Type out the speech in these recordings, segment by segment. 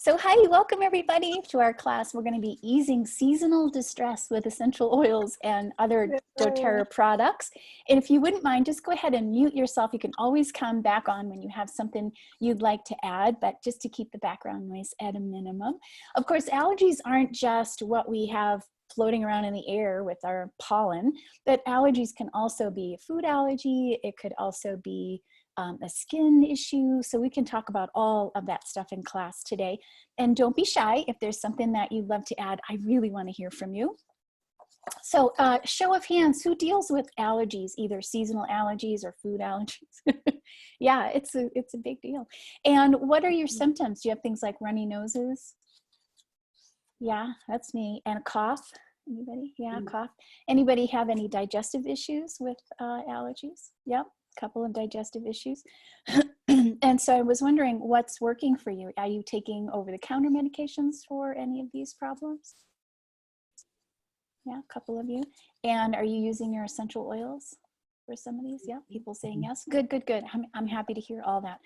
So hi, welcome everybody to our class. We're going to be easing seasonal distress with essential oils and other doTERRA products. And if you wouldn't mind, just go ahead and mute yourself. You can always come back on when you have something you'd like to add, but just to keep the background noise at a minimum. Of course, allergies aren't just what we have floating around in the air with our pollen, but allergies can also be a food allergy. It could also be a skin issue. So we can talk about all of that stuff in class today. And don't be shy. If there's something that you'd love to add, I really want to hear from you. So show of hands, who deals with allergies, either seasonal allergies or food allergies? Yeah, it's a big deal. And what are your symptoms? Do you have things like runny noses? Yeah, that's me. And a cough? Anybody? Yeah, cough. Anybody have any digestive issues with allergies? Yep. Couple of digestive issues. And so I was wondering what's working for you. Are you taking over-the-counter medications for any of these problems? Yeah, a couple of you. And are you using your essential oils for some of these? Yeah, people saying yes. Good, good, good. I'm happy to hear all that.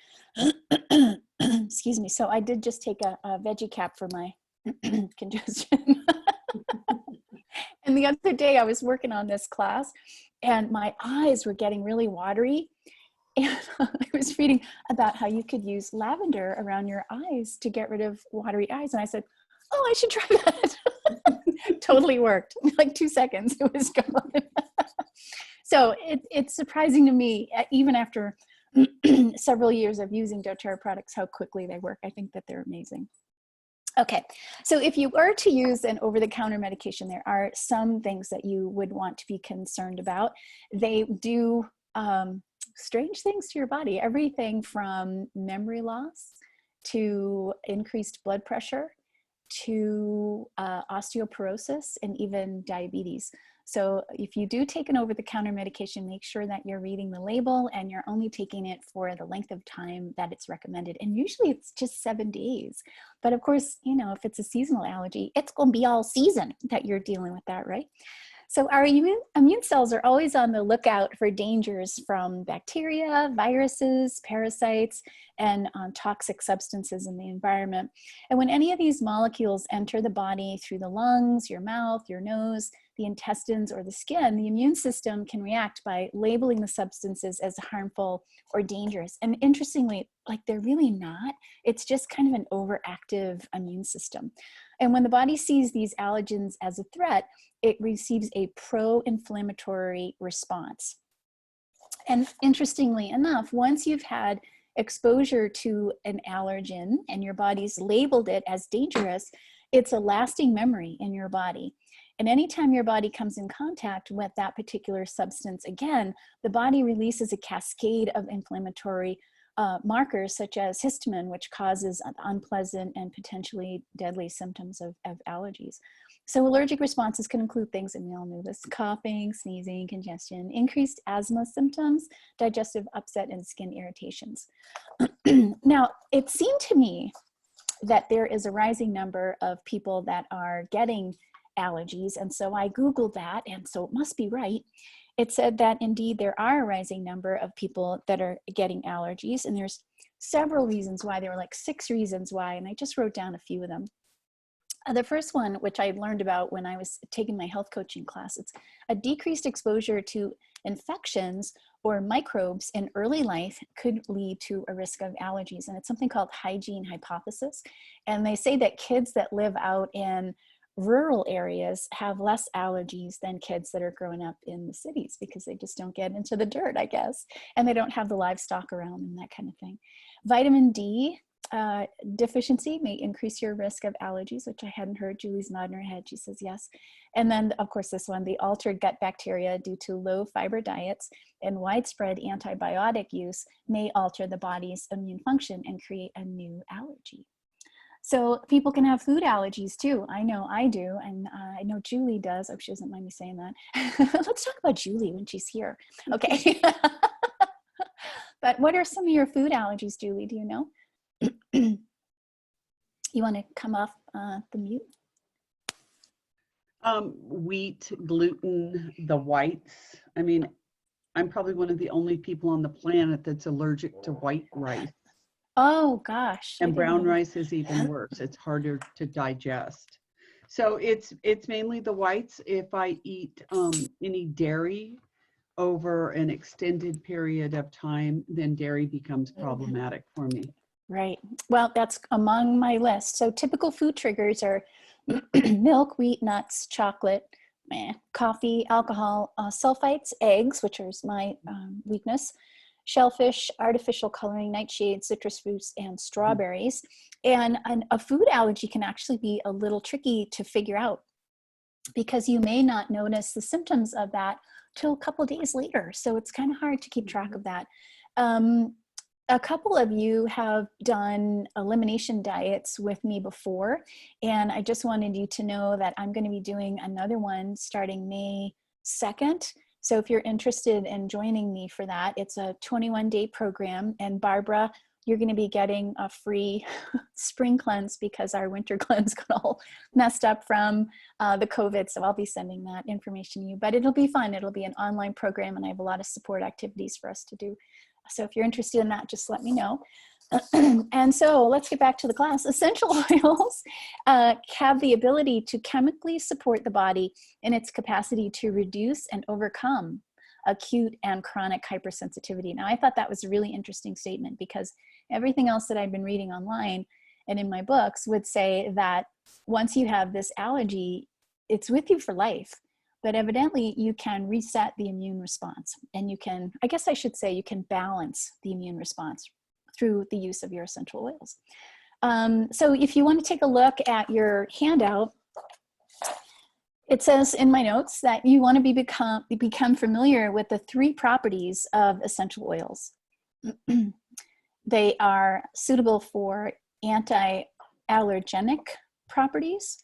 Excuse me. So I did just take a veggie cap for my congestion. And the other day I was working on this class and my eyes were getting really watery. And I was reading about how you could use lavender around your eyes to get rid of watery eyes. And I said, oh, I should try that. Totally worked. Like 2 seconds, it was gone. So it's surprising to me, even after several years of using doTERRA products, how quickly they work. I think that they're amazing. Okay, so if you were to use an over-the-counter medication, there are some things that you would want to be concerned about. They do strange things to your body, everything from memory loss to increased blood pressure to osteoporosis and even diabetes. So if you do take an over-the-counter medication, make sure that you're reading the label and you're only taking it for the length of time that it's recommended. And usually it's just 7 days. But of course, you know, if it's a seasonal allergy, it's going to be all season that you're dealing with that, right? So our immune cells are always on the lookout for dangers from bacteria, viruses, parasites, and toxic substances in the environment. And when any of these molecules enter the body through the lungs, your mouth, your nose, the intestines, or the skin, the immune system can react by labeling the substances as harmful or dangerous. And interestingly, like they're really not. It's just kind of an overactive immune system. And when the body sees these allergens as a threat, it receives a pro-inflammatory response. And interestingly enough, once you've had exposure to an allergen and your body's labeled it as dangerous, it's a lasting memory in your body. And anytime your body comes in contact with that particular substance again, the body releases a cascade of inflammatory markers such as histamine, which causes unpleasant and potentially deadly symptoms of allergies. So allergic responses can include things, and we all know this: coughing, sneezing, congestion, increased asthma symptoms, digestive upset, and skin irritations. Now, it seemed to me that there is a rising number of people that are getting allergies, and so I Googled that, and so it must be right. It said that indeed there are a rising number of people that are getting allergies, and there's several reasons why. There were like 6 reasons why, and I just wrote down a few of them. The first one, which I learned about when I was taking my health coaching class, it's a decreased exposure to infections or microbes in early life could lead to a risk of allergies. And it's something called hygiene hypothesis. And they say that kids that live out in rural areas have less allergies than kids that are growing up in the cities because they just don't get into the dirt, I guess. And they don't have the livestock around and that kind of thing. Vitamin D deficiency may increase your risk of allergies, which I hadn't heard. Julie's nodding her head. She says yes. And then, of course, this one, the altered gut bacteria due to low fiber diets and widespread antibiotic use may alter the body's immune function and create a new allergy. So people can have food allergies too. I know I do, and I know Julie does. I hope she doesn't mind me saying that. Let's talk about Julie when she's here. Okay. But what are some of your food allergies, Julie? Do you know? You want to come off the mute? Wheat, gluten, the whites. I mean, I'm probably one of the only people on the planet that's allergic to white rice. Oh gosh, I And didn't brown know rice is even worse. It's harder to digest. So it's mainly the whites. If I eat any dairy over an extended period of time, then dairy becomes that. problematic for me. Right. Well, that's among my list. So typical food triggers are milk, wheat, nuts, chocolate, coffee, alcohol, sulfites, eggs, which is my weakness, shellfish, artificial coloring, nightshades, citrus fruits, and strawberries. And a food allergy can actually be a little tricky to figure out because you may not notice the symptoms of that till a couple of days later. So it's kind of hard to keep track of that. A couple of you have done elimination diets with me before, and I just wanted you to know that I'm going to be doing another one starting May 2nd. So if you're interested in joining me for that, it's a 21-day program, and Barbara, you're going to be getting a free spring cleanse because our winter cleanse got all messed up from the COVID. So I'll be sending that information to you, but it'll be fun. It'll be an online program, and I have a lot of support activities for us to do. So if you're interested in that, just let me know. And so let's get back to the class. Essential oils have the ability to chemically support the body in its capacity to reduce and overcome acute and chronic hypersensitivity. Now, I thought that was a really interesting statement because everything else that I've been reading online and in my books would say that once you have this allergy, it's with you for life. But evidently you can reset the immune response, and you can, I guess I should say, you can balance the immune response through the use of your essential oils. So if you want to take a look at your handout, it says in my notes that you want to become familiar with the 3 properties of essential oils. They are suitable for anti-allergenic properties,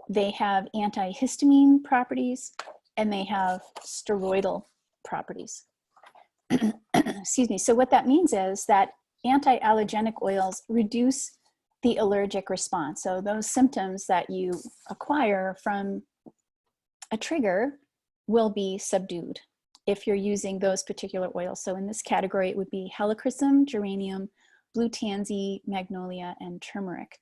they have antihistamine properties, and they have steroidal properties. Excuse me. So what that means is that anti-allergenic oils reduce the allergic response. So those symptoms that you acquire from a trigger will be subdued if you're using those particular oils. So in this category, it would be helichrysum, geranium, blue tansy, magnolia, and turmeric.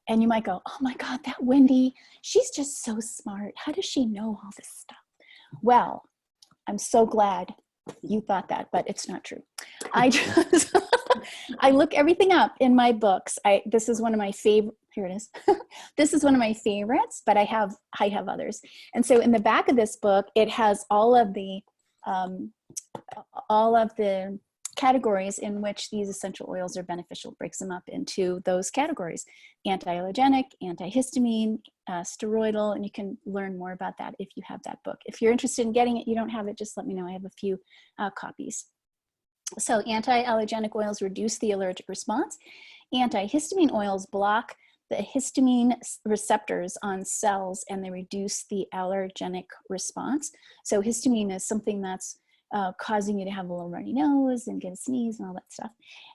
And you might go, oh my God, that Wendy, she's just so smart. How does she know all this stuff? Well, I'm so glad you thought that, but it's not true. I just, I look everything up in my books. This is one of my favorite, here it is. This is one of my favorites, but I have others. And so in the back of this book, it has all of the categories in which these essential oils are beneficial. Breaks them up into those categories: anti-allergenic, antihistamine, steroidal, and you can learn more about that if you have that book. If you're interested in getting it, you don't have it, just let me know. I have a few copies. So anti-allergenic oils reduce the allergic response. Antihistamine oils block the histamine receptors on cells, and they reduce the allergenic response. So histamine is something that's causing you to have a little runny nose and get a sneeze and all that stuff.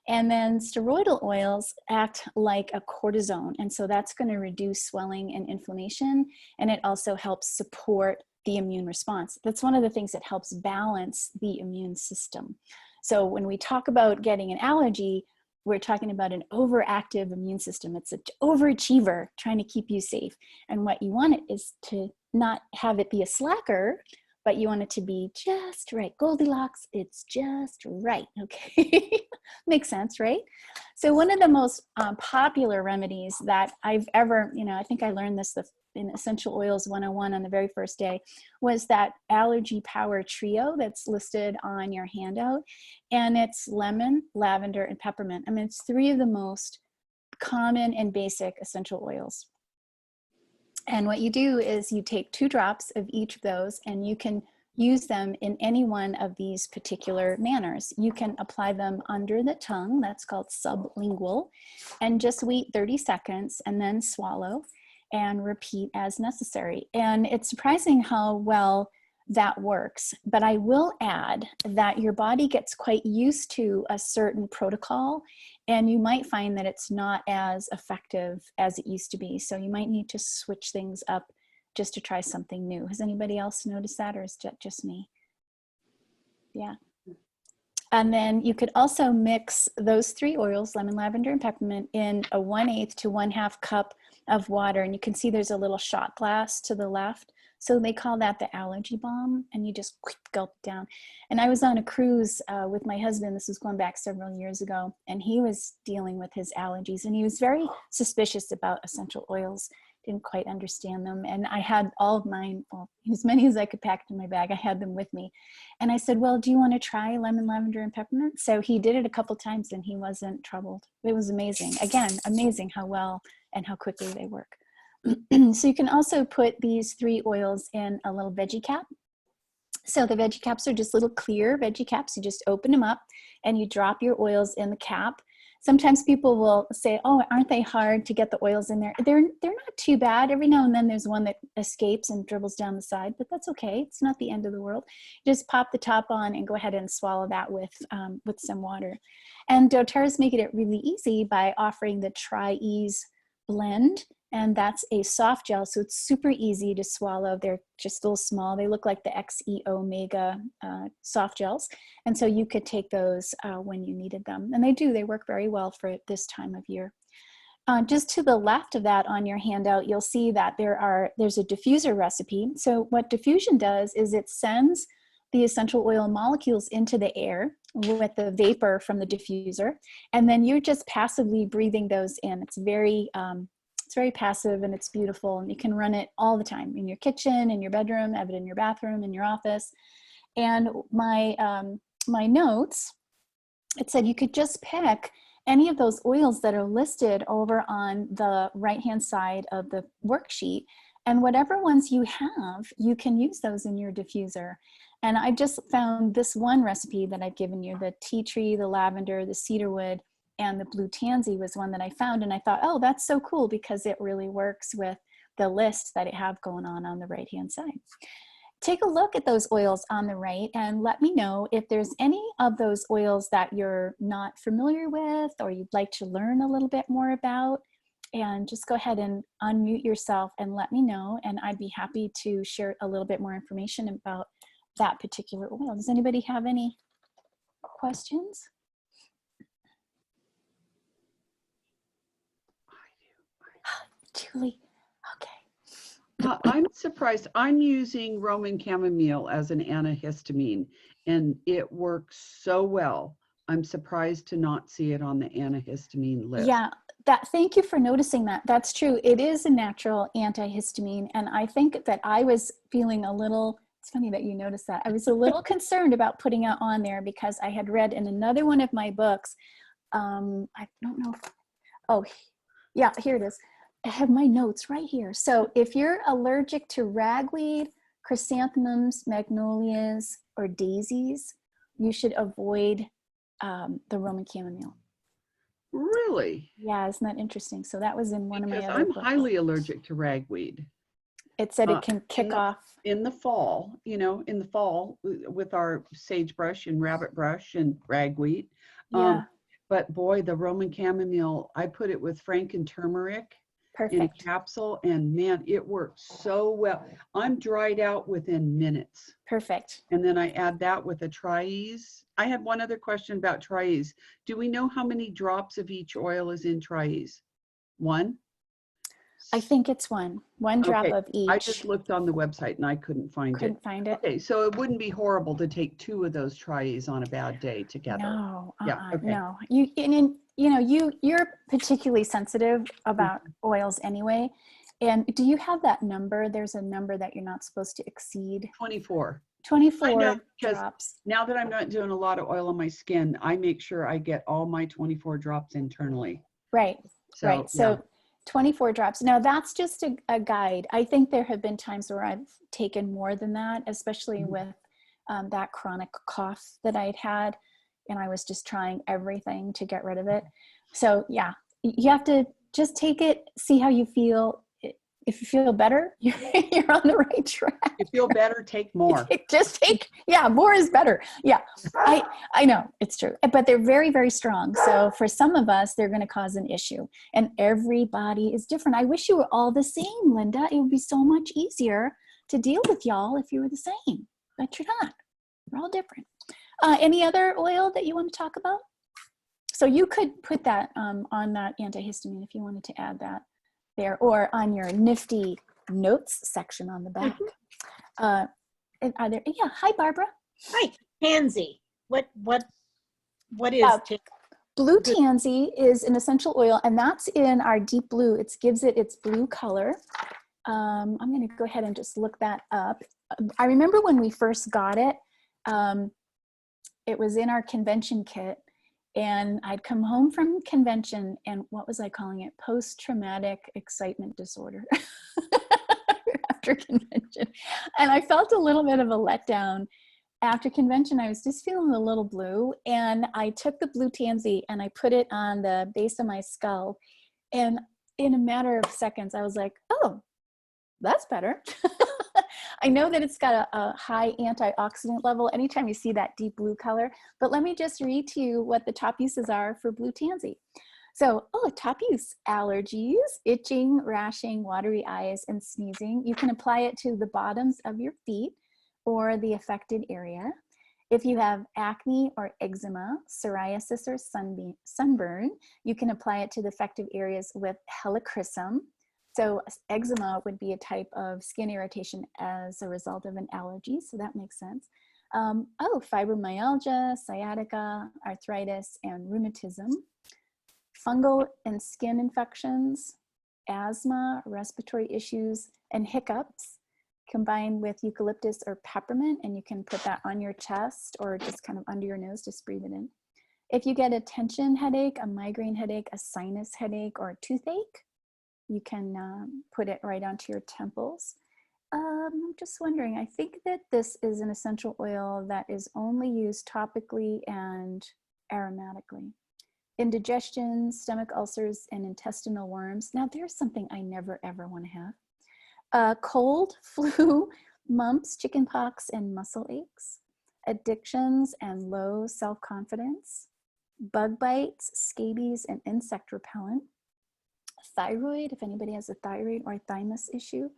And then steroidal oils act like a cortisone. And so that's going to reduce swelling and inflammation. And it also helps support the immune response. That's one of the things that helps balance the immune system. So when we talk about getting an allergy, we're talking about an overactive immune system. It's an overachiever trying to keep you safe. And what you want it is to not have it be a slacker, but you want it to be just right. Goldilocks, it's just right, okay? Makes sense, right? So one of the most popular remedies that I've ever, I think I learned this in Essential Oils 101 on the very first day, was that allergy power trio that's listed on your handout. And it's lemon, lavender, and peppermint. I mean, it's 3 of the most common and basic essential oils. And what you do is you take 2 drops of each of those, and you can use them in any one of these particular manners. You can apply them under the tongue, that's called sublingual, and just wait 30 seconds and then swallow and repeat as necessary. And it's surprising how well that works. But I will add that your body gets quite used to a certain protocol, and you might find that it's not as effective as it used to be. So you might need to switch things up just to try something new. Has anybody else noticed that, or is that just me? Yeah. And then you could also mix those 3 oils, lemon, lavender, and peppermint, in a 1/8 to 1/2 cup of water. And you can see there's a little shot glass to the left. So they call that the allergy balm, and you just gulp it down. And I was on a cruise with my husband. This was going back several years ago, and he was dealing with his allergies, and he was very suspicious about essential oils. Didn't quite understand them. And I had all of mine, well, as many as I could pack in my bag, I had them with me. And I said, well, do you want to try lemon, lavender, and peppermint? So he did it a couple times and he wasn't troubled. It was amazing. Again, amazing how well and how quickly they work. So you can also put these 3 oils in a little veggie cap. So the veggie caps are just little clear veggie caps. You just open them up and you drop your oils in the cap. Sometimes people will say, oh, aren't they hard to get the oils in there? They're not too bad. Every now and then there's one that escapes and dribbles down the side, but that's okay. It's not the end of the world. Just pop the top on and go ahead and swallow that with some water. And doTERRA's making it really easy by offering the Tri-Ease blend. And that's a soft gel, so it's super easy to swallow. They're just a little small. They look like the XE Omega soft gels. And so you could take those when you needed them. And they work very well for this time of year. Just to the left of that on your handout, you'll see that there's a diffuser recipe. So what diffusion does is it sends the essential oil molecules into the air with the vapor from the diffuser. And then you're just passively breathing those in. It's very passive and it's beautiful, and you can run it all the time in your kitchen, in your bedroom, have it in your bathroom, in your office. And my notes, it said you could just pick any of those oils that are listed over on the right-hand side of the worksheet, and whatever ones you have, you can use those in your diffuser. And I just found this one recipe that I've given you, the tea tree, the lavender, the cedarwood, and the blue tansy was one that I found, and I thought, oh, that's so cool because it really works with the list that I have going on the right-hand side. Take a look at those oils on the right and let me know if there's any of those oils that you're not familiar with or you'd like to learn a little bit more about. And just go ahead and unmute yourself and let me know, and I'd be happy to share a little bit more information about that particular oil. Does anybody have any questions? Julie, okay. I'm surprised. I'm using Roman chamomile as an antihistamine, and it works so well. I'm surprised to not see it on the antihistamine list. Yeah, thank you for noticing that. That's true. It is a natural antihistamine, and I think that I was feeling a little, it's funny that you noticed that. I was a little concerned about putting it on there because I had read in another one of my books, I don't know if, oh, yeah, here it is. I have my notes right here. So if you're allergic to ragweed, chrysanthemums, magnolias, or daisies, you should avoid the Roman chamomile. Really? Yeah, isn't that interesting? So that was in one of my other I'm books. highly allergic to ragweed. It said it can kick off. In the fall, in the fall with our sagebrush and rabbit brush and ragweed. Yeah. But boy, the Roman chamomile, I put it with Franken turmeric. Perfect. In a capsule, and man, it works so well. I'm dried out within minutes. Perfect. And then I add that with a Tri-Ease. I had one other question about Tri-Ease. Do we know how many drops of each oil is in Tri-Ease? 1? I think it's one drop of each. I just looked on the website and I couldn't find it. Okay, so it wouldn't be horrible to take 2 of those Tri-Ease on a bad day together. No, Yeah, okay. No. You're particularly sensitive about oils anyway. And do you have that number? There's a number that you're not supposed to exceed. 24. 24 drops. Now that I'm not doing a lot of oil on my skin, I make sure I get all my 24 drops internally. Right, right. So yeah. 24 drops. Now that's just a guide. I think there have been times where I've taken more than that, especially with that chronic cough that I'd had. And I was just trying everything to get rid of it. So yeah, you have to just take it, see how you feel. If you feel better, you're on the right track. If you feel better, take more. Just take, yeah, more is better. Yeah, I know, it's true. But they're very, very strong. So for some of us, they're going to cause an issue. And everybody is different. I wish you were all the same, Linda. It would be so much easier to deal with y'all if you were the same. But you're not. We're all different. Any other oil that you want to talk about? So you could put that on that antihistamine if you wanted to add that there, or on your nifty notes section on the back. And are there, yeah, hi Barbara. Hi, tansy. What is blue tansy is an essential oil, and that's in our deep blue. It gives it its blue color. I'm going to go ahead and just look that up. I remember when we first got it, it was in our convention kit, and I'd come home from convention, and what was I calling it? Post-traumatic excitement disorder after convention. And I felt a little bit of a letdown. After convention, I was just feeling a little blue, and I took the blue tansy and I put it on the base of my skull. And in a matter of seconds, I was like, oh, that's better. I know that it's got a high antioxidant level anytime you see that deep blue color, but let me just read to you what the top uses are for blue tansy. So, top use: allergies, itching, rashing, watery eyes, and sneezing. You can apply it to the bottoms of your feet or the affected area. If you have acne or eczema, psoriasis, or sunburn, you can apply it to the affected areas with helichrysum. So eczema would be a type of skin irritation as a result of an allergy, so that makes sense. Fibromyalgia, sciatica, arthritis, and rheumatism. Fungal and skin infections, asthma, respiratory issues, and hiccups, combined with eucalyptus or peppermint, and you can put that on your chest or just kind of under your nose, just breathe it in. If you get a tension headache, a migraine headache, a sinus headache, or a toothache, you can put it right onto your temples. I'm just wondering, I think that this is an essential oil that is only used topically and aromatically. Indigestion, stomach ulcers, and intestinal worms. Now there's something I never ever want to have. Cold, flu, mumps, chickenpox, and muscle aches. Addictions and low self-confidence. Bug bites, scabies, and insect repellent. Thyroid, if anybody has a thyroid or thymus issue.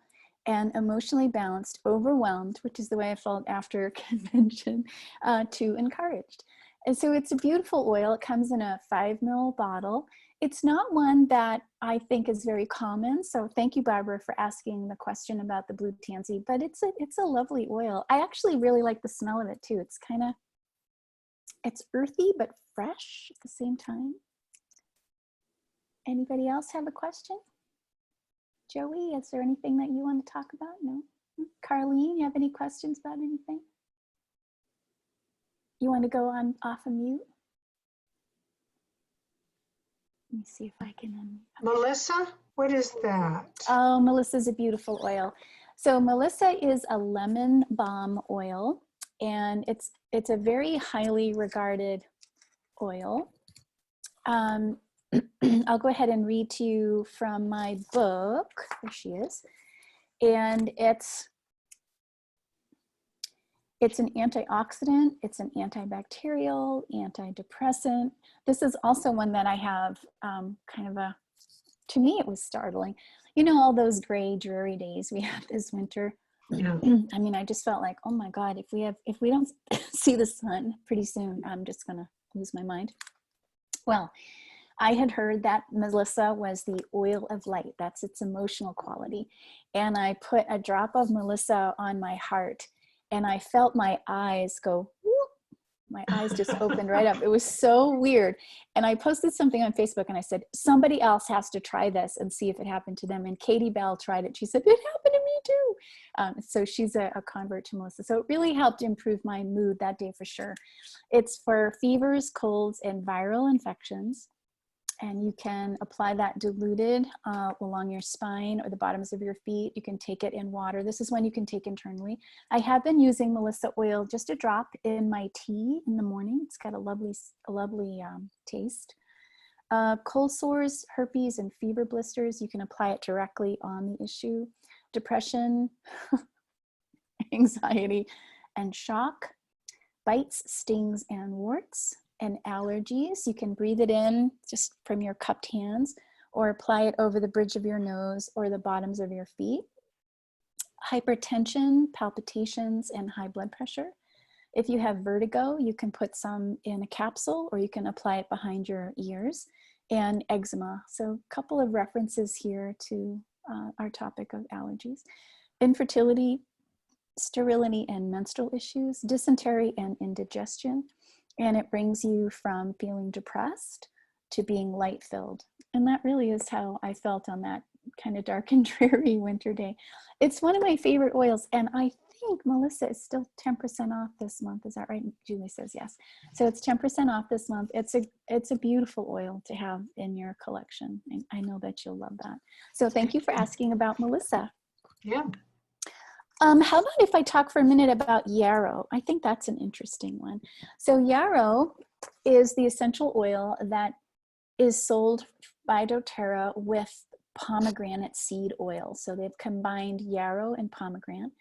And emotionally balanced, overwhelmed, which is the way I felt after convention, to encouraged. And so it's a beautiful oil. It comes in a 5 ml bottle. It's not one that I think is very common. So thank you, Barbara, for asking the question about the blue tansy, but it's a lovely oil. I actually really like the smell of it too. It's earthy, but fresh at the same time. Anybody else have a question? Joey, is there anything that you want to talk about? No? Carlene, you have any questions about anything? You want to go on off of mute? Let me see if I can. Melissa, what is that? Oh, Melissa's a beautiful oil. So Melissa is a lemon balm oil, and it's a very highly regarded oil. I'll go ahead and read to you from my book. There she is. And it's an antioxidant, it's an antibacterial, antidepressant. This is also one that I have to me it was startling. You know, all those gray, dreary days we have this winter. Yeah. I mean, I just felt like, oh my God, if we don't see the sun pretty soon, I'm just gonna lose my mind. Well, I had heard that Melissa was the oil of light. That's its emotional quality. And I put a drop of Melissa on my heart, and I felt my eyes go, whoop. My eyes just opened right up. It was so weird. And I posted something on Facebook and I said, somebody else has to try this and see if it happened to them. And Katie Bell tried it. She said, it happened to me too. So she's a convert to Melissa. So it really helped improve my mood that day for sure. It's for fevers, colds, and viral infections. And you can apply that diluted along your spine or the bottoms of your feet. You can take it in water. This is one you can take internally. I have been using Melissa oil, just a drop in my tea in the morning. It's got a lovely taste. Cold sores, herpes, and fever blisters, you can apply it directly on the issue. Depression, anxiety, and shock. Bites, stings, and warts. And allergies, you can breathe it in just from your cupped hands or apply it over the bridge of your nose or the bottoms of your feet. Hypertension, palpitations, and high blood pressure. If you have vertigo, you can put some in a capsule or you can apply it behind your ears. And eczema. So a couple of references here to our topic of allergies. Infertility, sterility and menstrual issues, dysentery and indigestion. And it brings you from feeling depressed to being light-filled. And that really is how I felt on that kind of dark and dreary winter day. It's one of my favorite oils, and I think Melissa is still 10% off this month. Is that right? Julie says yes. So it's 10% off this month. It's a beautiful oil to have in your collection. And I know that you'll love that. So thank you for asking about Melissa. Yeah. How about if I talk for a minute about yarrow? I think that's an interesting one. So yarrow is the essential oil that is sold by doTERRA with pomegranate seed oil. So they've combined yarrow and pomegranate.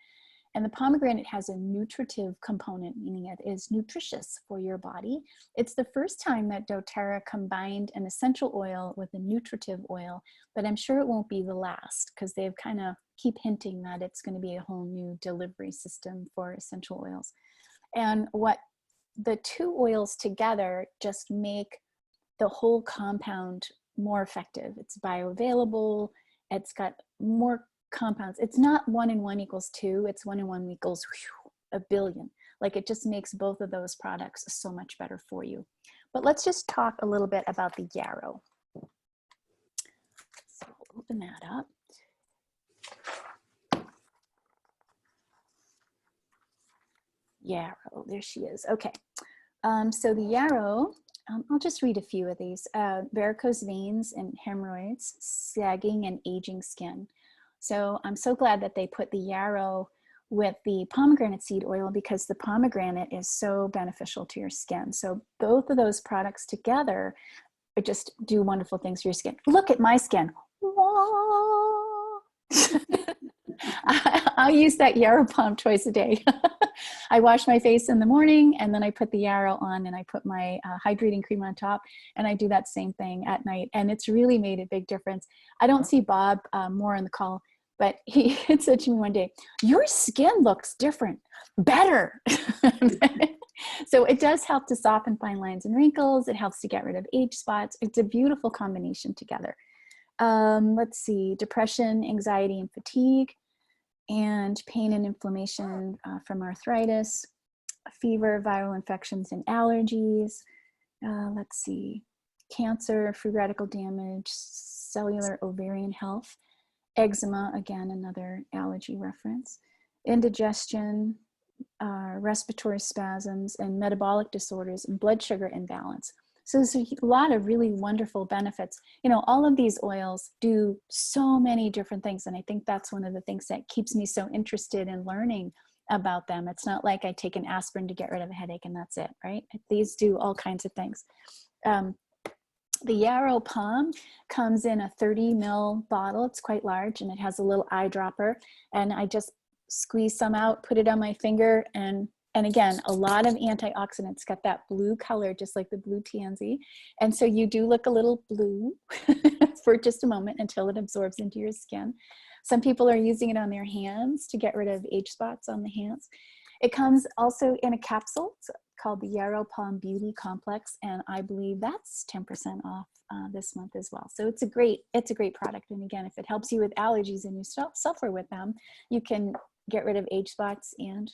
And the pomegranate has a nutritive component, meaning it is nutritious for your body. It's the first time that doTERRA combined an essential oil with a nutritive oil, but I'm sure it won't be the last because they've kind of keep hinting that it's going to be a whole new delivery system for essential oils. And what the two oils together just make the whole compound more effective. It's bioavailable. It's got more compounds. It's not 1 and 1 equals 2. It's 1 and 1 equals a billion. Like it just makes both of those products so much better for you. But let's just talk a little bit about the yarrow. So open that up. Yarrow, there she is. Okay. So the yarrow, I'll just read a few of these. Varicose veins and hemorrhoids, sagging and aging skin. So I'm so glad that they put the yarrow with the pomegranate seed oil because the pomegranate is so beneficial to your skin. So both of those products together just do wonderful things for your skin. Look at my skin. I'll use that yarrow balm twice a day. I wash my face in the morning and then I put the yarrow on and I put my hydrating cream on top and I do that same thing at night. And it's really made a big difference. I don't see Bob more on the call, but he had said to me one day, your skin looks different, better. So it does help to soften fine lines and wrinkles. It helps to get rid of age spots. It's a beautiful combination together. Let's see, depression, anxiety, and fatigue, and pain and inflammation from arthritis, fever, viral infections, and allergies. Let's see, cancer, free radical damage, cellular ovarian health, eczema, again, another allergy reference, indigestion, respiratory spasms, and metabolic disorders, and blood sugar imbalance. So there's a lot of really wonderful benefits. You know, all of these oils do so many different things. And I think that's one of the things that keeps me so interested in learning about them. It's not like I take an aspirin to get rid of a headache and that's it, right? These do all kinds of things. The yarrow palm comes in a 30 ml bottle. It's quite large and it has a little eyedropper. And I just squeeze some out, put it on my finger, and again, a lot of antioxidants, got that blue color, just like the blue tansy. And so you do look a little blue for just a moment until it absorbs into your skin. Some people are using it on their hands to get rid of age spots on the hands. It comes also in a capsule. It's called the Yarrow Palm Beauty Complex. And I believe that's 10% off this month as well. So it's a great product. And again, if it helps you with allergies and you suffer with them, you can get rid of age spots and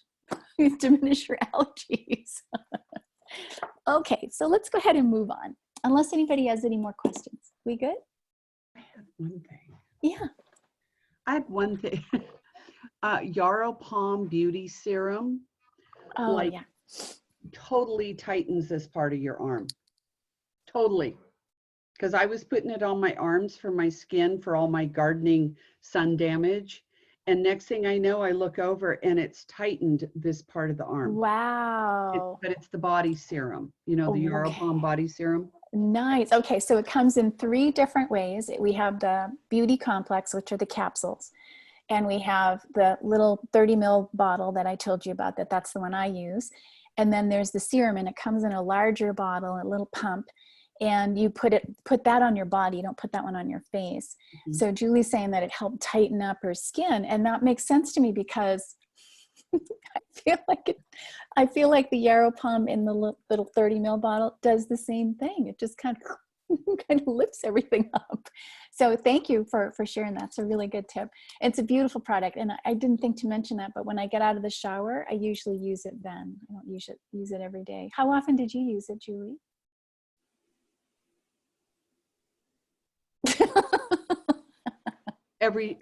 diminish your allergies. Okay, so let's go ahead and move on. Unless anybody has any more questions. We good? I have one thing. Yeah. I have one thing. Yarrow Palm Beauty Serum. Oh, like, yeah. totally tightens this part of your arm. Totally. Because I was putting it on my arms for my skin for all my gardening sun damage. And next thing I know, I look over and it's tightened this part of the arm. Wow. But it's the body serum, you know, the Yarrow Palm body serum. Nice. Okay, so it comes in 3 different ways. We have the beauty complex, which are the capsules. And we have the little 30 ml bottle that I told you about, that's the one I use. And then there's the serum, and it comes in a larger bottle, a little pump. And you put that on your body. You don't put that one on your face. Mm-hmm. So Julie's saying that it helped tighten up her skin. And that makes sense to me because I feel like the yarrow pom in the little 30 ml bottle does the same thing. It just kind of lifts everything up. So thank you for sharing that. It's a really good tip. It's a beautiful product, and I didn't think to mention that, but when I get out of the shower, I usually use it then. I don't use it every day. How often did you use it, Julie? Every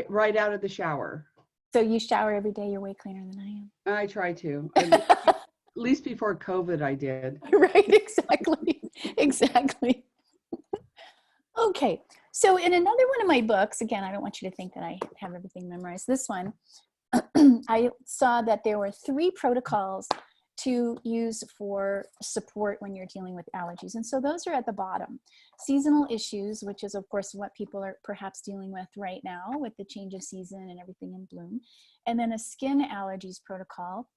right out of the shower. So you shower every day. You're way cleaner than I am. I try to. At least before COVID, I did. Right, exactly. Exactly. Okay, so in another one of my books, again, I don't want you to think that I have everything memorized. This one, I saw that there were 3 protocols to use for support when you're dealing with allergies. And so those are at the bottom. Seasonal issues, which is of course what people are perhaps dealing with right now with the change of season and everything in bloom. And then a skin allergies protocol,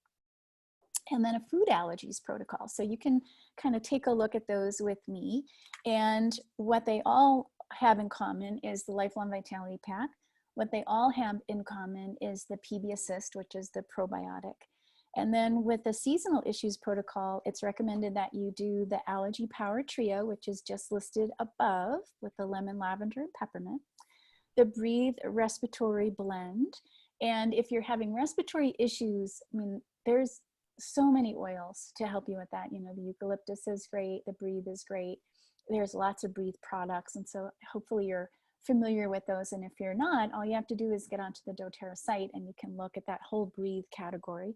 and then a food allergies protocol. So you can kind of take a look at those with me. And what they all have in common is the Lifelong Vitality Pack. What they all have in common is the PB Assist, which is the probiotic. And then with the seasonal issues protocol, it's recommended that you do the Allergy Power Trio, which is just listed above with the lemon, lavender, and peppermint, the Breathe Respiratory Blend. And if you're having respiratory issues, I mean, there's so many oils to help you with that. You know, the eucalyptus is great, the Breathe is great. There's lots of Breathe products. And so hopefully you're familiar with those. And if you're not, all you have to do is get onto the doTERRA site and you can look at that whole Breathe category.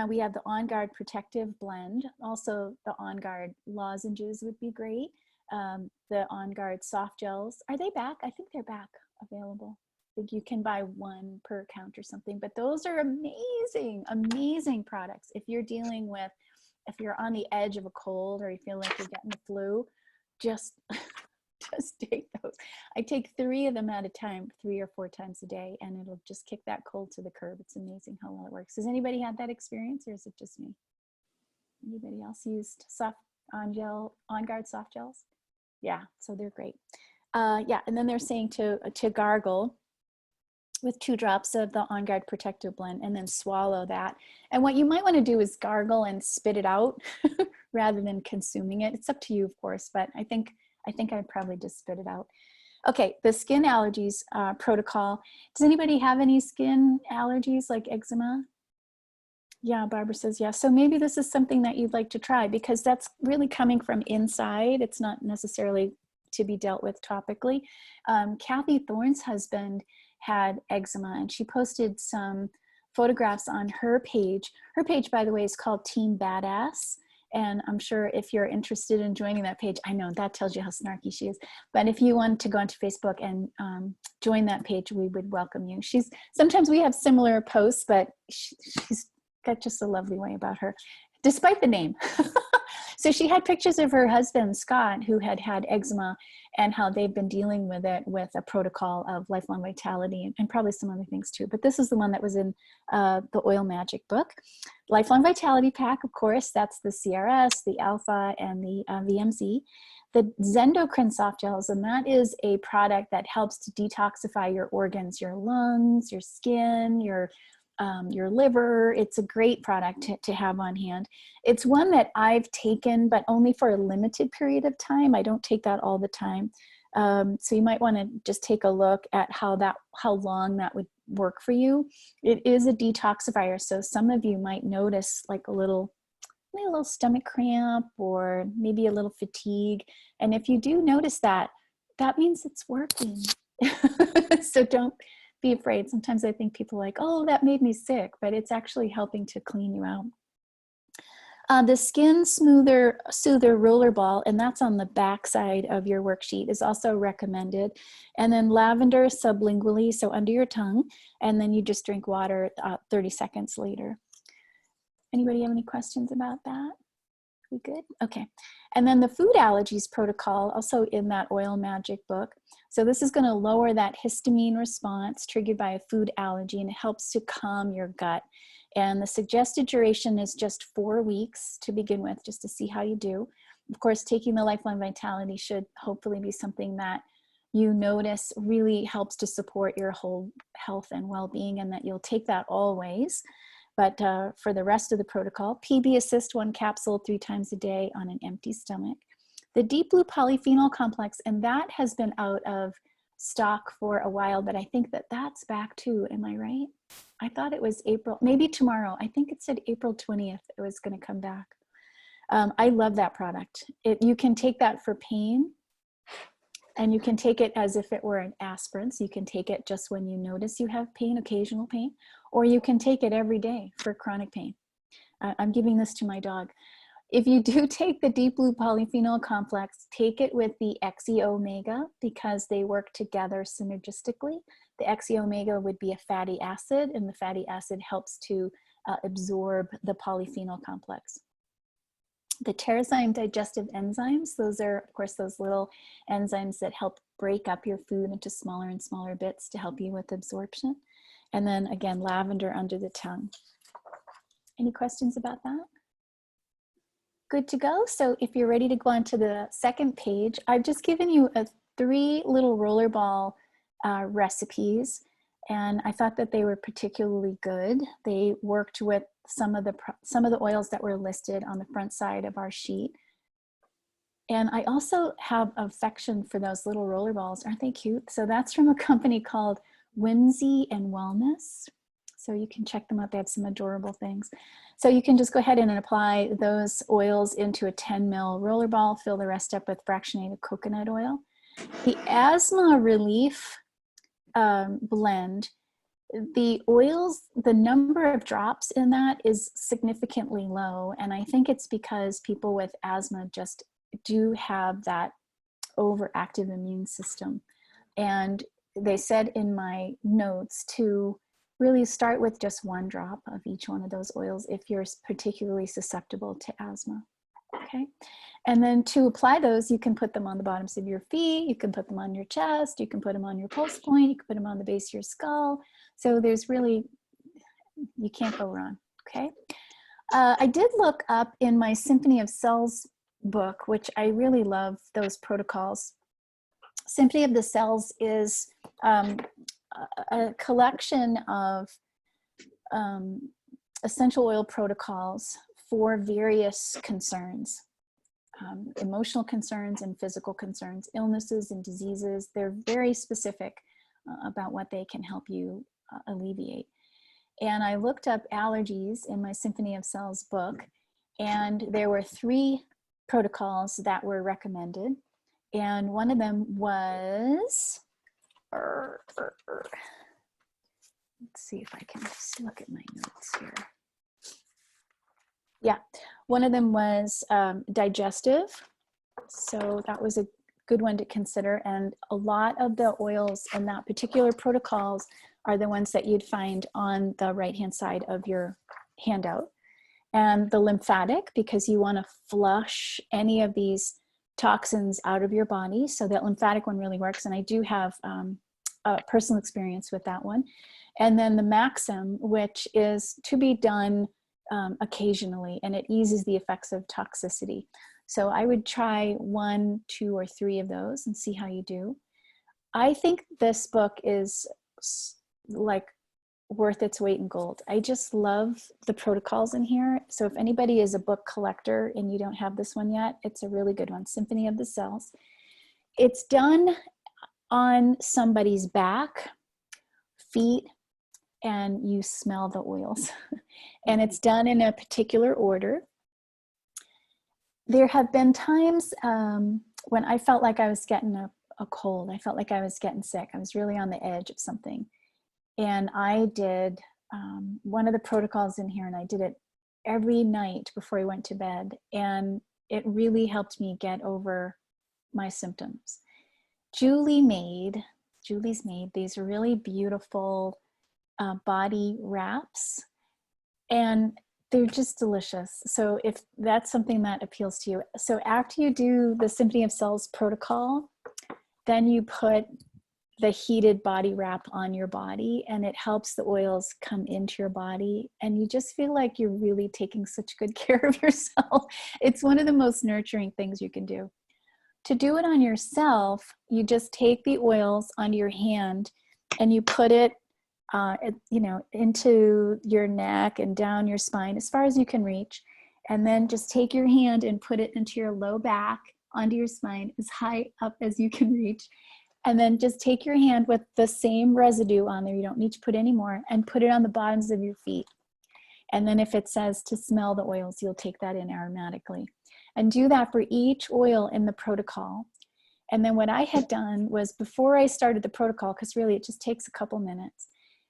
We have the On Guard Protective Blend. Also, the On Guard lozenges would be great. The On Guard soft gels. Are they back? I think they're back available. I think you can buy 1 per account or something, but those are amazing, amazing products. If you're dealing with, if you're on the edge of a cold or you feel like you're getting the flu, just take those. I take 3 of them at a time, 3 or 4 times a day, and it'll just kick that cold to the curb. It's amazing how well it works. Has anybody had that experience, or is it just me? Anybody else used On Guard soft gels? Yeah, so they're great. Yeah, and then they're saying to gargle with 2 drops of the On Guard Protective Blend and then swallow that. And what you might want to do is gargle and spit it out rather than consuming it. It's up to you, of course, but I think I'd probably just spit it out. Okay, the skin allergies protocol. Does anybody have any skin allergies like eczema? Yeah, Barbara says yes. So maybe this is something that you'd like to try, because that's really coming from inside. It's not necessarily to be dealt with topically. Kathy Thorne's husband had eczema, and she posted some photographs on her page. Her page, by the way, is called Team Badass. And I'm sure if you're interested in joining that page, I know that tells you how snarky she is. But if you want to go onto Facebook and join that page, we would welcome you. Sometimes we have similar posts, but she's got just a lovely way about her, despite the name. So she had pictures of her husband, Scott, who had eczema, and how they've been dealing with it with a protocol of lifelong vitality and probably some other things too. But this is the one that was in the Oil Magic book. Lifelong Vitality Pack, of course, that's the CRS, the Alpha, and the VMZ. The Zendocrine soft gels, and that is a product that helps to detoxify your organs, your lungs, your skin, your liver. It's a great product to have on hand. It's one that I've taken, but only for a limited period of time. I don't take that all the time. So you might want to just take a look at how long that would work for you. It is a detoxifier. So some of you might notice like a little stomach cramp or maybe a little fatigue. And if you do notice that, that means it's working. So don't be afraid. Sometimes I think people are like, oh, that made me sick, but it's actually helping to clean you out. The Skin Soother Rollerball, and that's on the back side of your worksheet, is also recommended. And then lavender sublingually, so under your tongue, and then you just drink water 30 seconds later. Anybody have any questions about that? We good? Okay. And then the food allergies protocol, also in that Oil Magic book. So this is going to lower that histamine response triggered by a food allergy, and it helps to calm your gut. And the suggested duration is just 4 weeks to begin with, just to see how you do. Of course, taking the Lifelong Vitality should hopefully be something that you notice really helps to support your whole health and well-being, and that you'll take that always. But for the rest of the protocol, PB Assist 1 capsule 3 times a day on an empty stomach. The Deep Blue Polyphenol Complex, and that has been out of stock for a while, but I think that that's back too. Am I right? I thought it was April, maybe tomorrow. I think it said April 20th it was going to come back. I love that product. You can take that for pain, and you can take it as if it were an aspirin. So you can take it just when you notice you have pain, occasional pain, or you can take it every day for chronic pain. I'm giving this to my dog. If you do take the Deep Blue Polyphenol Complex, take it with the XE Omega because they work together synergistically. The XE Omega would be a fatty acid, and the fatty acid helps to absorb the polyphenol complex. The Terrazyme digestive enzymes, those are, of course, those little enzymes that help break up your food into smaller and smaller bits to help you with absorption. And then again, lavender under the tongue. Any questions about that? Good to go. So if you're ready to go on to the second page, I've just given you 3 little rollerball recipes, and I thought that they were particularly good. They worked with some of the oils that were listed on the front side of our sheet. And I also have affection for those little rollerballs. Aren't they cute? So that's from a company called Whimsy and Wellness. So you can check them out. They have some adorable things. So you can just go ahead and apply those oils into a 10 ml rollerball, fill the rest up with fractionated coconut oil. The asthma relief blend, the oils, the number of drops in that is significantly low. And I think it's because people with asthma just do have that overactive immune system. And they said in my notes to really start with just 1 drop of each one of those oils if you're particularly susceptible to asthma. Okay, and then to apply those, you can put them on the bottoms of your feet, you can put them on your chest, you can put them on your pulse point, you can put them on the base of your skull. So there's really, you can't go wrong, okay? I did look up in my Symphony of Cells book, which I really love those protocols. Symphony of the Cells is a collection of essential oil protocols for various concerns, emotional concerns and physical concerns, illnesses and diseases. They're very specific about what they can help you alleviate. And I looked up allergies in my Symphony of Cells book, and there were 3 protocols that were recommended. And one of them was, let's see if I can just look at my notes here. Yeah, one of them was digestive. So that was a good one to consider. And a lot of the oils in that particular protocols are the ones that you'd find on the right-hand side of your handout. And the lymphatic, because you want to flush any of these toxins out of your body. So that lymphatic one really works. And I do have a personal experience with that one. And then the Maxim, which is to be done occasionally, and it eases the effects of toxicity. So I would try 1, 2, or 3 of those and see how you do. I think this book is like worth its weight in gold. I just love the protocols in here. So if anybody is a book collector and you don't have this one yet, it's a really good one, Symphony of the Cells. It's done on somebody's back, feet, and you smell the oils. And it's done in a particular order. There have been times when I felt like I was getting a cold. I felt like I was getting sick. I was really on the edge of something. And I did one of the protocols in here, and I did it every night before I went to bed. And it really helped me get over my symptoms. Julie's made these really beautiful body wraps, and they're just delicious. So if that's something that appeals to you. So after you do the Symphony of Cells protocol, then you put the heated body wrap on your body, and it helps the oils come into your body, and you just feel like you're really taking such good care of yourself. It's one of the most nurturing things you can do. To do it on yourself, you just take the oils onto your hand and you put it you know, into your neck and down your spine as far as you can reach. And then just take your hand and put it into your low back, onto your spine, as high up as you can reach. And then just take your hand with the same residue on there, you don't need to put any more, and put it on the bottoms of your feet. And then if it says to smell the oils, you'll take that in aromatically. And do that for each oil in the protocol. And then what I had done was, before I started the protocol, because really it just takes a couple minutes,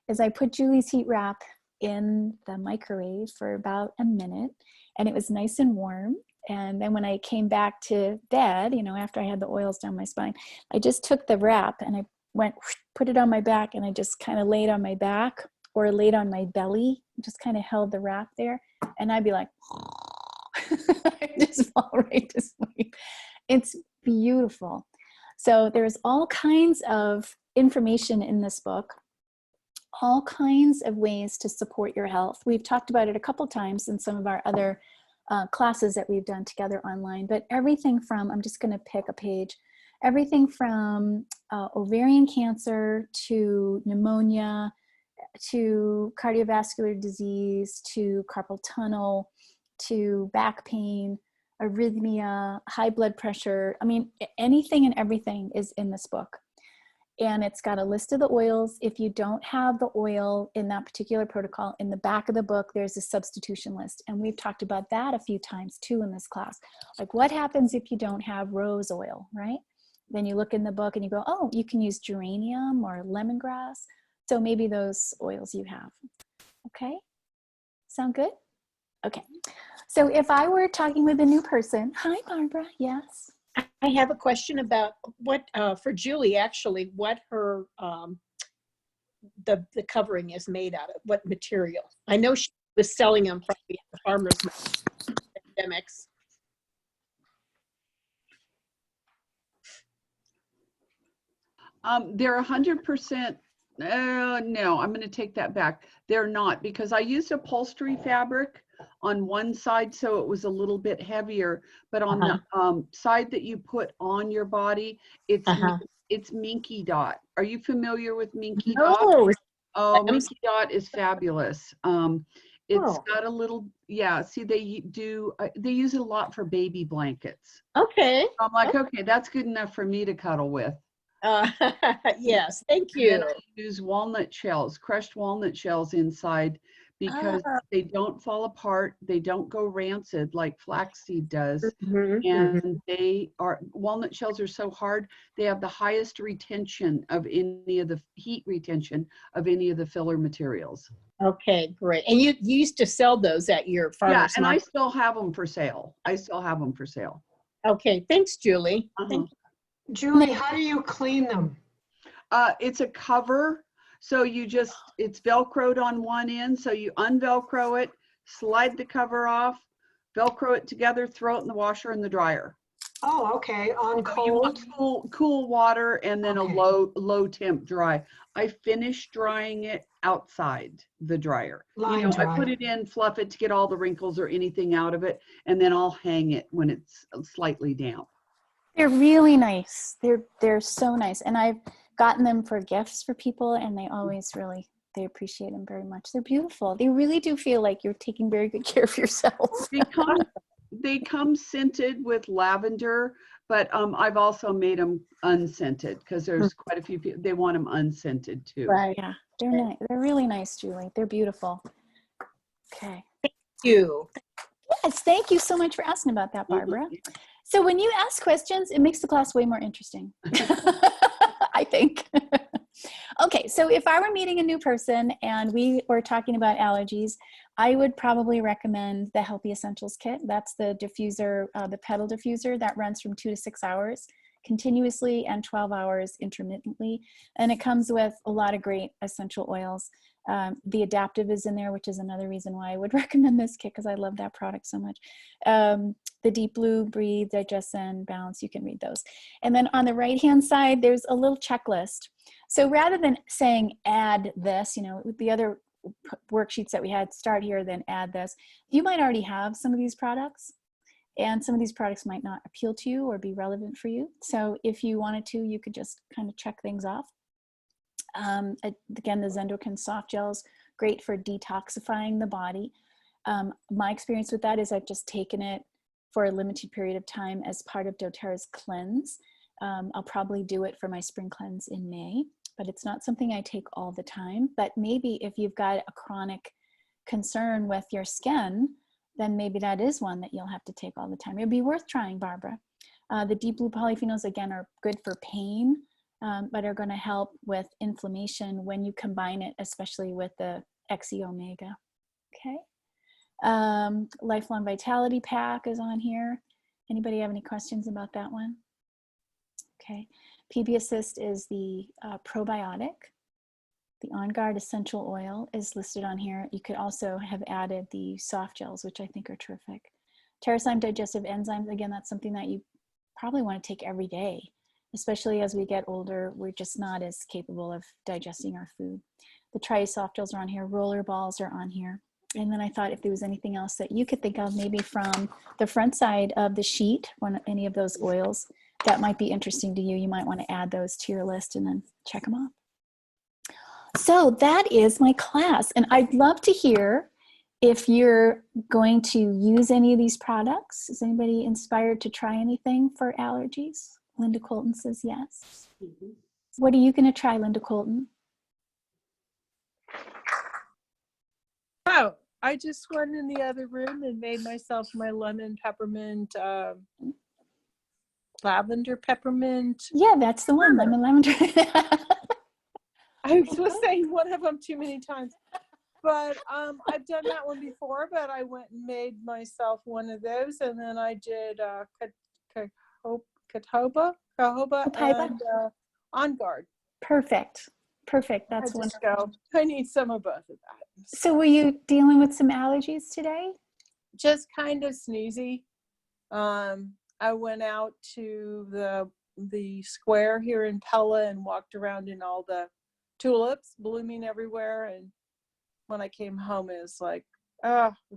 is I put Julie's heat wrap in the microwave for about a minute, and it was nice and warm. And then when I came back to bed, you know, after I had the oils down my spine, I just took the wrap and I went, put it on my back, and I just kind of laid on my back or laid on my belly, just kind of held the wrap there. And I'd be like, I just fall right to sleep. It's beautiful. So there's all kinds of information in this book, all kinds of ways to support your health. We've talked about it a couple times in some of our other classes that we've done together online, but everything from, I'm just going to pick a page, everything from ovarian cancer to pneumonia, to cardiovascular disease, to carpal tunnel, to back pain, arrhythmia, high blood pressure. I mean, anything and everything is in this book. And it's got a list of the oils. If you don't have the oil in that particular protocol, in the back of the book, there's a substitution list. And we've talked about that a few times too in this class. Like, what happens if you don't have rose oil, right? Then you look in the book and you go, oh, you can use geranium or lemongrass. So maybe those oils you have. Okay, sound good? Okay, so if I were talking with a new person, hi Barbara, yes. I have a question about what, for Julie actually, what her, the covering is made out of, what material. I know she was selling them probably at the farmer's academics. They're 100%. No, I'm going to take that back. They're not, because I used upholstery fabric on one side, so it was a little bit heavier. But on the side that you put on your body, it's Minky Dot. Are you familiar with Minky Dot? Oh, Minky Dot is fabulous. It's got a little, yeah. See, they do. They use it a lot for baby blankets. Okay. So I'm like, okay, that's good enough for me to cuddle with. Yes, thank you. And then I use walnut shells, crushed walnut shells inside, because they don't fall apart. They don't go rancid like flaxseed does. And they are, walnut shells are so hard. They have the highest retention of any of the heat retention of any of the filler materials. Okay, great. And you used to sell those at your farmer's market? Yeah, and I still have them for sale. I still have them for sale. Okay, thanks, Julie. Thank you. Julie, how do you clean them? It's a cover. So you just, it's Velcroed on one end. So you unvelcro it, slide the cover off, Velcro it together, throw it in the washer and the dryer. Oh, okay. On So cold? you want cool water and then a low temp dry. I finish drying it outside the dryer. Line I dry. put it in, fluff it to get all the wrinkles or anything out of it, and then I'll hang it when it's slightly damp. They're really nice. They're so nice. And I've gotten them for gifts for people, and they always really, they appreciate them very much. They're beautiful. They really do feel like you're taking very good care of yourself. They come scented with lavender, but I've also made them unscented, because there's quite a few people, they want them unscented too. Right. Yeah, they're nice. They're really nice, Julie. They're beautiful. Okay. Thank you. Yes, thank you so much for asking about that, Barbara. So when you ask questions, it makes the class way more interesting, I think. Okay, so if I were meeting a new person and we were talking about allergies, I would probably recommend the Healthy Essentials Kit. That's the diffuser, the pedal diffuser that runs from 2 to 6 hours continuously and 12 hours intermittently. And it comes with a lot of great essential oils. The Adaptive is in there, which is another reason why I would recommend this kit, because I love that product so much. The Deep Blue, Breathe, Digest, and Balance, you can read those. And then on the right-hand side, there's a little checklist. So rather than saying add this, with the other worksheets that we had, start here, then add this, you might already have some of these products, and some of these products might not appeal to you or be relevant for you. So if you wanted to, you could just kind of check things off. Again, the Zendokin soft gels, great for detoxifying the body. My experience with that is I've just taken it for a limited period of time as part of doTERRA's cleanse. I'll probably do it for my spring cleanse in May, but it's not something I take all the time. But maybe if you've got a chronic concern with your skin, then maybe that is one that you'll have to take all the time. It'd be worth trying, Barbara. The deep blue polyphenols, again, are good for pain, but are going to help with inflammation when you combine it, especially with the XE Omega. Okay. Lifelong Vitality Pack is on here. Anybody have any questions about that one? Okay. PB Assist is the probiotic. The On Guard essential oil is listed on here. You could also have added the soft gels, which I think are terrific. Terrazyme digestive enzymes, again, that's something that you probably want to take every day, especially as we get older. We're just not as capable of digesting our food. The Tri soft gels are on here. Roller balls are on here. And then I thought if there was anything else that you could think of, maybe from the front side of the sheet, any of those oils that might be interesting to you, you might want to add those to your list and then check them off. So that is my class. And I'd love to hear if you're going to use any of these products. Is anybody inspired to try anything for allergies? Linda Colton says yes. Mm-hmm. What are you going to try, Linda Colton? Oh, I just went in the other room and made myself my lemon peppermint, lavender peppermint. Yeah, that's the one, lemon lavender. I was saying one of them too many times. But I've done that one before, but I went and made myself one of those. And then I did cahoba and On Guard. Perfect. Perfect. That's wonderful. I need some of both of that. So were you dealing with some allergies today? Just kind of sneezy. I went out to the square here in Pella and walked around in all the tulips blooming everywhere. And when I came home, it was like,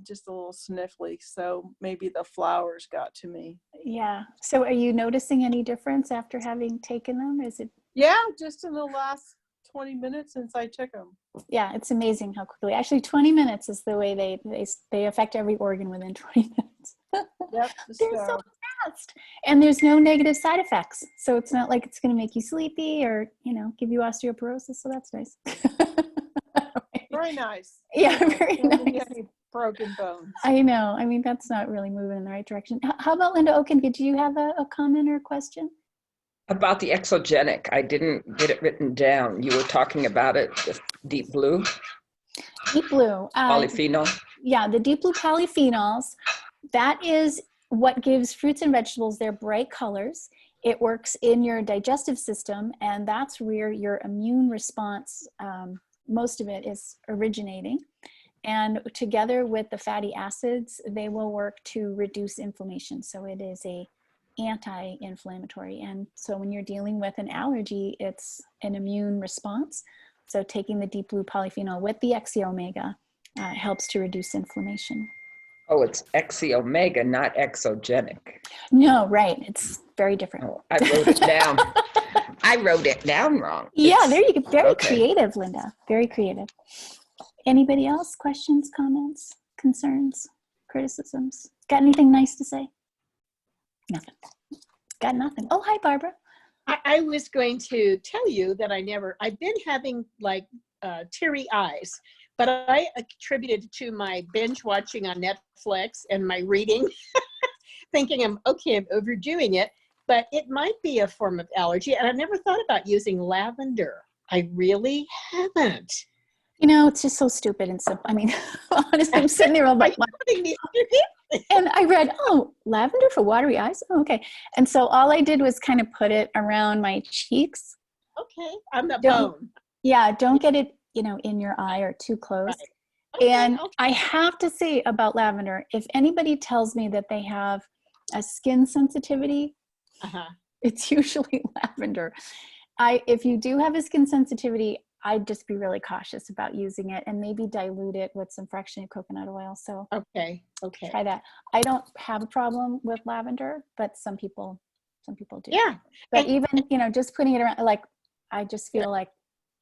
just a little sniffly. So maybe the flowers got to me. Yeah. So are you noticing any difference after having taken them? Is it? Yeah, just in the last 20 minutes since I took them. Yeah, it's amazing how quickly. Actually, 20 minutes is the way they affect every organ within 20 minutes. Yep. They're so fast. And there's no negative side effects. So it's not like it's going to make you sleepy or, give you osteoporosis. So that's nice. Very nice. Yeah, very nice. Any broken bones. I know. I mean, that's not really moving in the right direction. How about Linda Oken? Did you have a comment or a question? About the exogenic, I didn't get it written down. You were talking about it, the deep blue? Deep blue. Polyphenol? Yeah, the deep blue polyphenols. That is what gives fruits and vegetables their bright colors. It works in your digestive system, and that's where your immune response, most of it is originating. And together with the fatty acids, they will work to reduce inflammation. So it is a anti-inflammatory. And so when you're dealing with an allergy, it's an immune response. So taking the deep blue polyphenol with the XE Omega helps to reduce inflammation. Oh, it's XE Omega, not exogenic. No, right. It's very different. Oh, I wrote it down. I wrote it down wrong. Yeah, there you go. Very creative, Linda. Very creative. Anybody else? Questions, comments, concerns, criticisms? Got anything nice to say? Nothing. Got nothing. Oh, hi, Barbara. I was going to tell you that I've been having like teary eyes, but I attributed it to my binge watching on Netflix and my reading, thinking I'm overdoing it, but it might be a form of allergy. And I've never thought about using lavender. I really haven't. It's just so stupid and simple. I mean, honestly, I'm sitting there all like, and I read, lavender for watery eyes. Oh, okay. And so all I did was kind of put it around my cheeks. Okay. On the bone. Yeah. Don't get it, in your eye or too close. Right. Okay, and I have to say about lavender, if anybody tells me that they have a skin sensitivity, it's usually lavender. If you do have a skin sensitivity, I'd just be really cautious about using it and maybe dilute it with some fractionated coconut oil. So okay. Try that. I don't have a problem with lavender, but some people do. Yeah. But even, just putting it around, like, I just feel like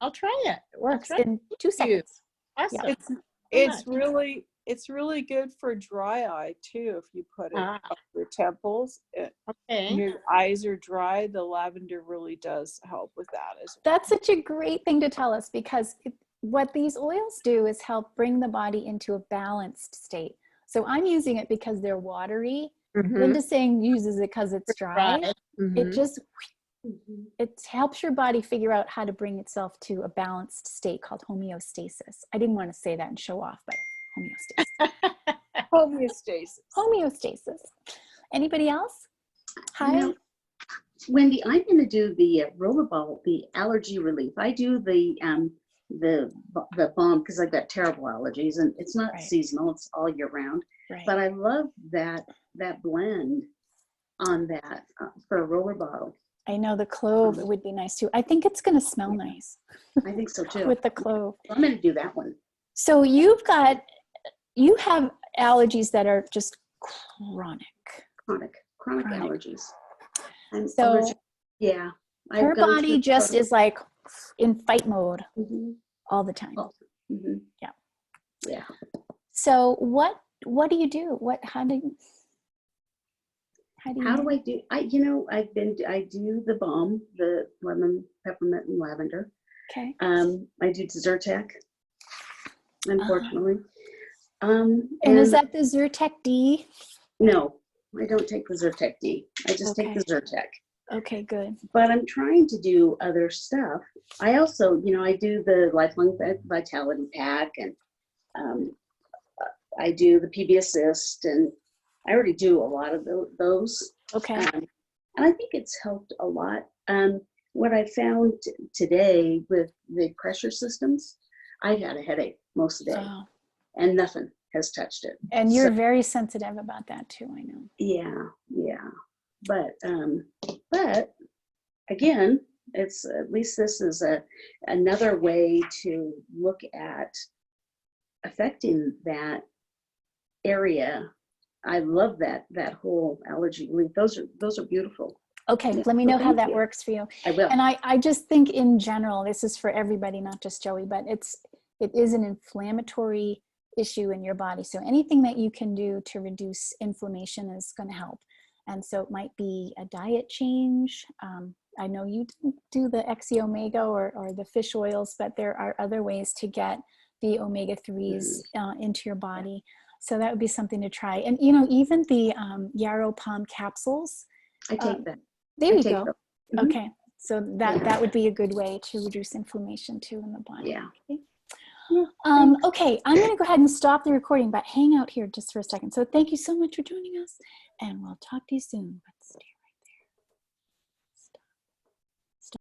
I'll try it. It works Thank in 2 you. seconds. Awesome. It's much. it's really good for dry eye too. If you put it Ah. up your temples, Okay. your eyes are dry, the lavender really does help with that as well. That's such a great thing to tell us, because what these oils do is help bring the body into a balanced state. So I'm using it because they're watery. Mhm. Linda's saying uses it because it's dry. Right. It Mhm. just, Mhm. it helps your body figure out how to bring itself to a balanced state called homeostasis. I didn't want to say that and show off, but homeostasis. Homeostasis. Homeostasis. Anybody else? Hi. You know, Wendy, I'm going to do the rollerball, the allergy relief. I do the balm because I've got terrible allergies, and it's not Right. seasonal; it's all year round. Right. But I love that blend on that for a roller bottle. I know the clove, it would be nice too. I think it's going to smell nice I think so too. with the clove. I'm going to do that one. So you have allergies that are just chronic. Chronic Chronic. allergies. I'm So allergic. Yeah. her body just is like in fight mode all the time. Oh. Mm-hmm. Yeah. Yeah. So what do you do? How do you How do I do? I do the balm, the lemon, peppermint, and lavender. Okay. I do Zyrtec, unfortunately. And is that the Zyrtec D? No, I don't take the Zyrtec D. I just take Okay. the Zyrtec. Okay, good. But I'm trying to do other stuff. I also, I do the Lifelong Vitality Pack, and I do the PB Assist, and I already do a lot of those. Okay. And I think it's helped a lot. What I found today with the pressure systems, I had a headache most of the day, Wow. and nothing has touched it. And you're So, very sensitive about that too, I know. yeah. But again, it's at least this is another way to look at affecting that area. I love that whole allergy relief. Those are beautiful. Okay, Yeah. let me know how Thank that you. works for you. I will. And I just think in general, this is for everybody, not just Joey, but it is an inflammatory issue in your body. So anything that you can do to reduce inflammation is going to help. And so it might be a diet change. I know you do the XE Omega or the fish oils, but there are other ways to get the omega-3s into your body. So that would be something to try. And, even the yarrow palm capsules. I take that. There I you take go. them. Mhm. Okay. So that would be a good way to reduce inflammation too in the body. Yeah. Okay. Yeah, Okay, I'm going to go ahead and stop the recording, but hang out here just for a second. So thank you so much for joining us, and we'll talk to you soon.